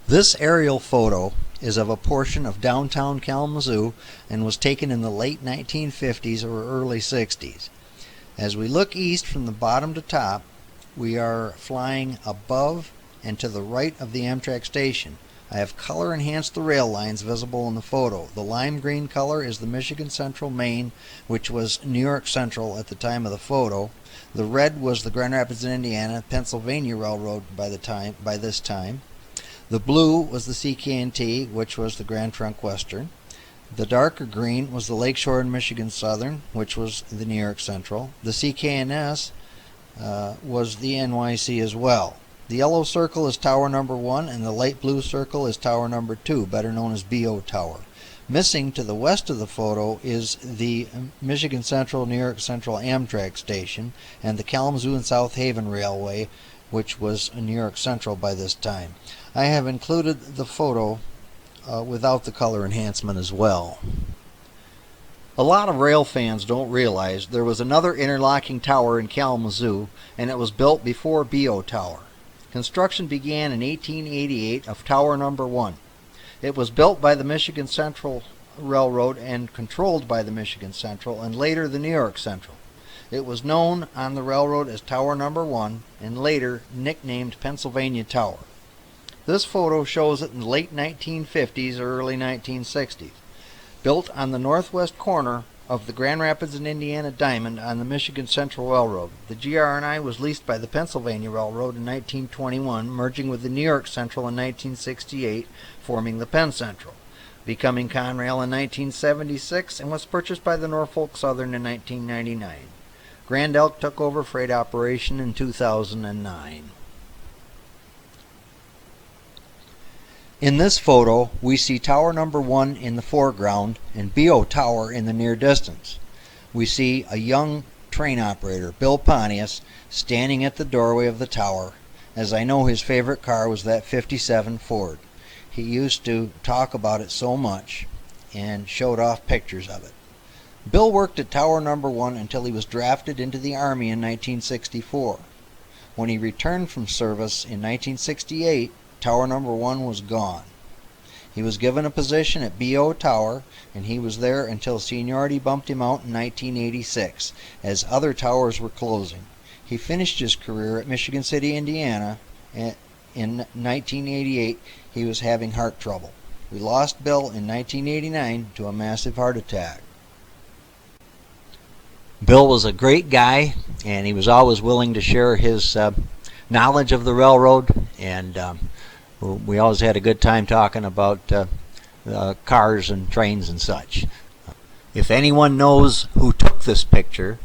This aerial photo is of a portion of downtown Kalamazoo and was taken in the late 1950s or early 60s. As we look east from the bottom to top, we are flying above and to the right of the Amtrak station. I have color enhanced the rail lines visible in the photo. The lime green color is the Michigan Central Main, which was New York Central at the time of the photo. The red was the Grand Rapids, Indiana, Pennsylvania Railroad by this time. The blue was the CK&T, which was the Grand Trunk Western. The darker green was the Lakeshore and Michigan Southern, which was the New York Central. The CK&S was the NYC as well. The yellow circle is Tower Number 1, and the light blue circle is Tower Number 2, better known as BO Tower. Missing to the west of the photo is the Michigan Central, New York Central Amtrak station, and the Kalamazoo and South Haven Railway, which was New York Central by this time. I have included the photo without the color enhancement as well. A lot of rail fans don't realize there was another interlocking tower in Kalamazoo, and it was built before BO Tower. Construction began in 1888 of Tower Number 1. It was built by the Michigan Central Railroad and controlled by the Michigan Central and later the New York Central. It was known on the railroad as Tower Number 1 and later nicknamed Pennsylvania Tower. This photo shows it in the late 1950s or early 1960s. Built on the northwest corner of the Grand Rapids and Indiana Diamond on the Michigan Central Railroad. The GR&I was leased by the Pennsylvania Railroad in 1921, merging with the New York Central in 1968, forming the Penn Central, becoming Conrail in 1976, and was purchased by the Norfolk Southern in 1999. Grand Elk took over freight operation in 2009. In this photo, we see Tower Number 1 in the foreground and BO Tower in the near distance. We see a young train operator, Bill Pontius, standing at the doorway of the tower, as I know his favorite car was that '57 Ford. He used to talk about it so much and showed off pictures of it. Bill worked at Tower Number 1 until he was drafted into the Army in 1964. When he returned from service in 1968, Tower Number 1 was gone. He was given a position at BO Tower, and he was there until seniority bumped him out in 1986, as other towers were closing. He finished his career at Michigan City, Indiana. In 1988, he was having heart trouble. We lost Bill in 1989 to a massive heart attack. Bill was a great guy, and he was always willing to share his knowledge of the railroad, and we always had a good time talking about cars and trains and such. If anyone knows who took this picture,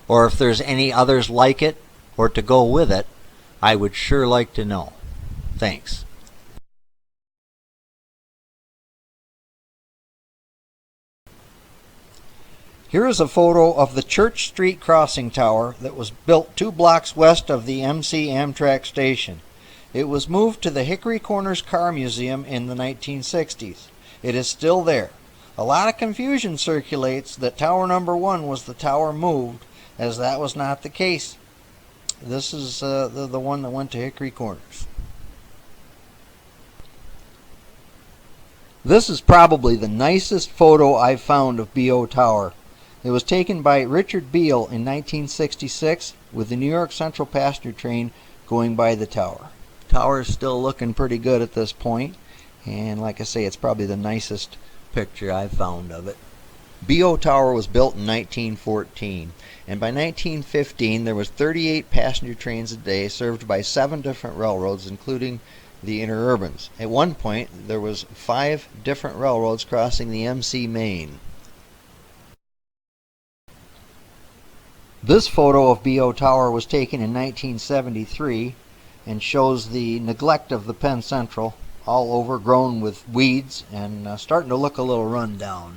or if there's any others like it or to go with it, I would sure like to know. Thanks. Here is a photo of the Church Street Crossing Tower that was built 2 blocks west of the MC Amtrak station. It was moved to the Hickory Corners Car Museum in the 1960s. It is still there. A lot of confusion circulates that Tower Number 1 was the tower moved, as that was not the case. This is the one that went to Hickory Corners. This is probably the nicest photo I've found of BO Tower. It was taken by Richard Beale in 1966 with the New York Central passenger train going by the tower. Tower is still looking pretty good at this point, and like I say, it's probably the nicest picture I've found of it. BO Tower was built in 1914, and by 1915 there was 38 passenger trains a day served by 7 different railroads, including the interurbans. At one point there was 5 different railroads crossing the MC Main. This photo of BO Tower was taken in 1973 and shows the neglect of the Penn Central, all overgrown with weeds and starting to look a little run down.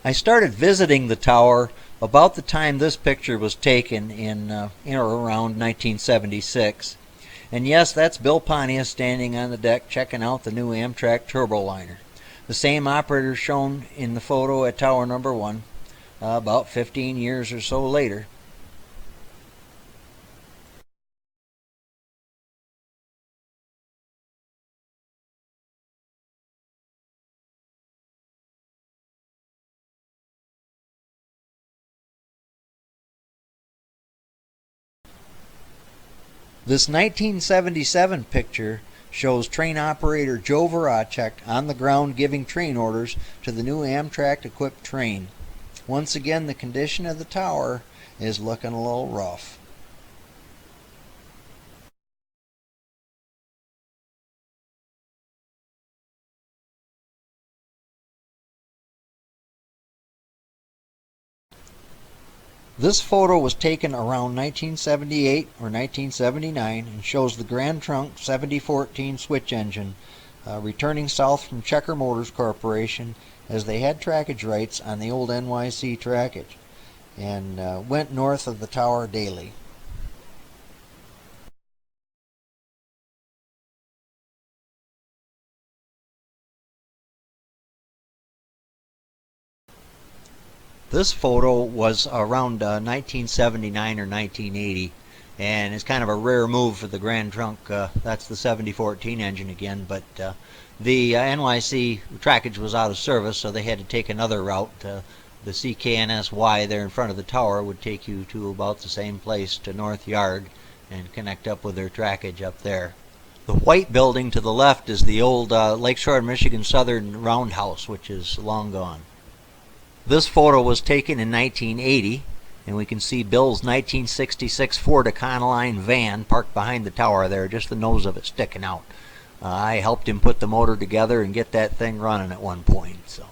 I started visiting the tower about the time this picture was taken in or around 1976, And yes, that's Bill Pontius standing on the deck checking out the new Amtrak turboliner. The same operator shown in the photo at tower number 1, about 15 years or so later. This 1977 picture shows train operator Joe Voracek on the ground giving train orders to the new Amtrak-equipped train. Once again, the condition of the tower is looking a little rough. This photo was taken around 1978 or 1979 and shows the Grand Trunk 7014 switch engine returning south from Checker Motors Corporation as they had trackage rights on the old NYC trackage and went north of the tower daily. This photo was around 1979 or 1980, and it's kind of a rare move for the Grand Trunk. That's the 7014 engine again, but the NYC trackage was out of service, so they had to take another route. The CKNSY there in front of the tower would take you to about the same place, to North Yard, and connect up with their trackage up there. The white building to the left is the old Lakeshore, Michigan Southern Roundhouse, which is long gone. This photo was taken in 1980, and we can see Bill's 1966 Ford Econoline van parked behind the tower there, just the nose of it sticking out. I helped him put the motor together and get that thing running at one point. So,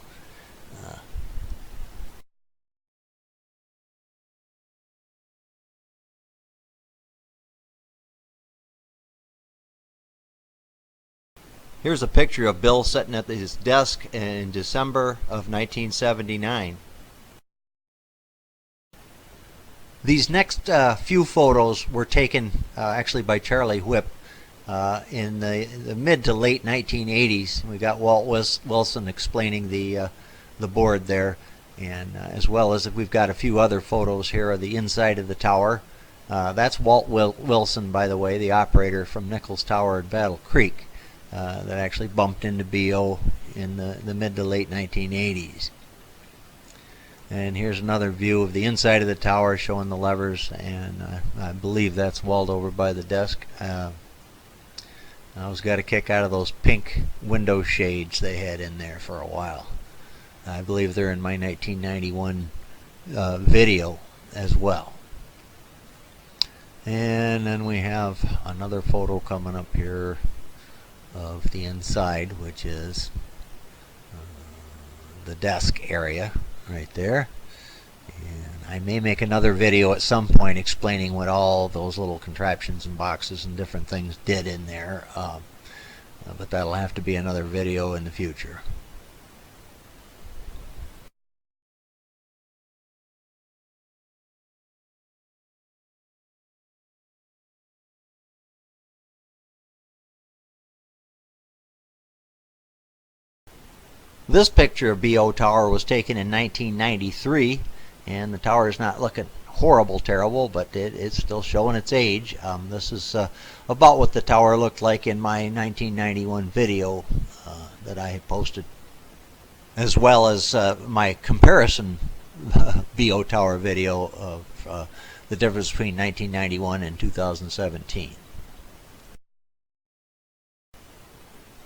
here's a picture of Bill sitting at his desk in December of 1979. These next few photos were taken actually by Charlie Whip in the mid to late 1980s. We got Walt Wilson explaining the board there, and as well as we've got a few other photos here of the inside of the tower. That's Walt Wilson, by the way, the operator from Nichols Tower at Battle Creek that actually bumped into BO in the mid to late 1980s. And here's another view of the inside of the tower showing the levers, and I believe that's Walt over by the desk. I always got a kick out of those pink window shades they had in there for a while. I believe they're in my 1991 video as well. And then we have another photo coming up here of the inside, which is the desk area right there. And I may make another video at some point explaining what all those little contraptions and boxes and different things did in there, but that'll have to be another video in the future. This picture of BO Tower was taken in 1993, and the tower is not looking horrible terrible, but it's still showing its age. This is about what the tower looked like in my 1991 video that I had posted, as well as my comparison BO Tower video of the difference between 1991 and 2017.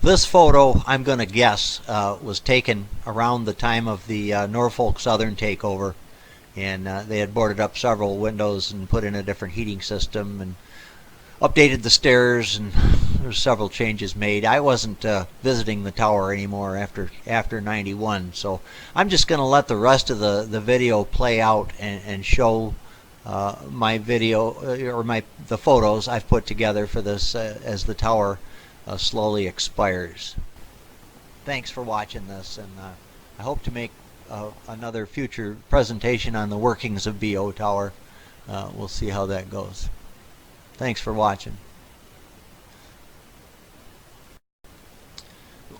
This photo, I'm going to guess, was taken around the time of the Norfolk Southern takeover, and they had boarded up several windows and put in a different heating system and updated the stairs, and there were several changes made. I wasn't visiting the tower anymore after 91, so I'm just going to let the rest of the video play out and show my video or the photos I've put together for this as the tower slowly expires. Thanks for watching this, and I hope to make another future presentation on the workings of BO Tower. We'll see how that goes. Thanks for watching.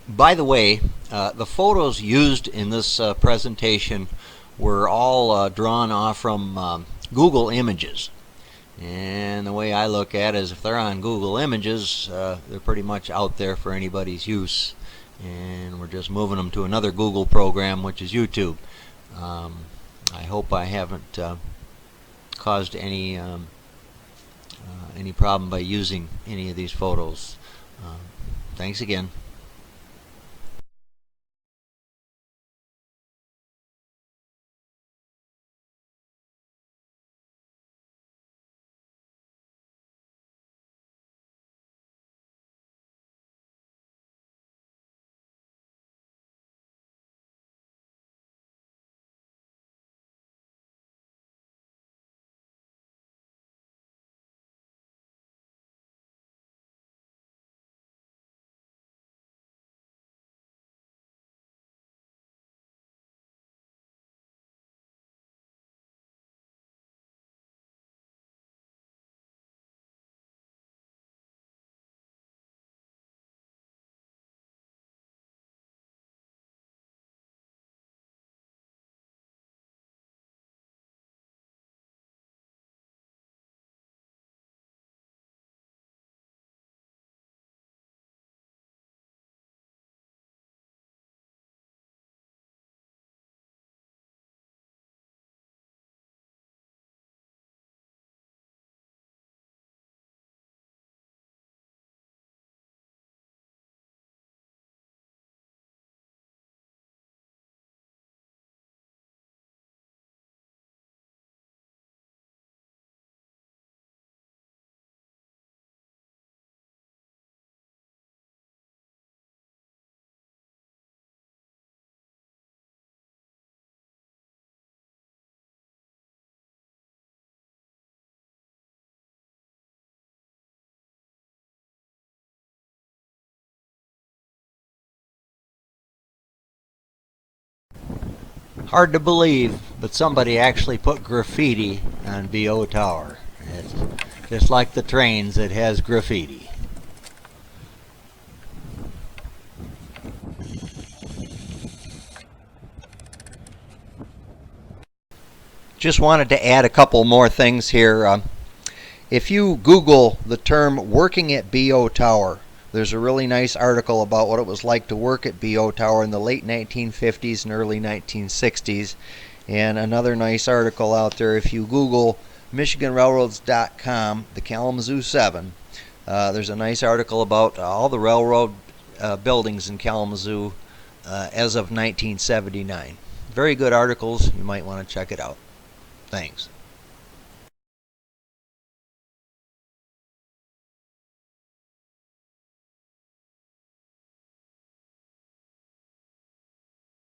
By the way, the photos used in this presentation were all drawn off from Google Images. And the way I look at it is, if they're on Google Images, they're pretty much out there for anybody's use. And we're just moving them to another Google program, which is YouTube. I hope I haven't caused any problem by using any of these photos. Thanks again. Hard to believe, but somebody actually put graffiti on BO Tower. It's just like the trains, it has graffiti. Just wanted to add a couple more things here. If you Google the term working at BO Tower, there's a really nice article about what it was like to work at BO Tower in the late 1950s and early 1960s. And another nice article out there, if you Google MichiganRailroads.com, the Kalamazoo 7, there's a nice article about all the railroad buildings in Kalamazoo as of 1979. Very good articles. You might want to check it out. Thanks.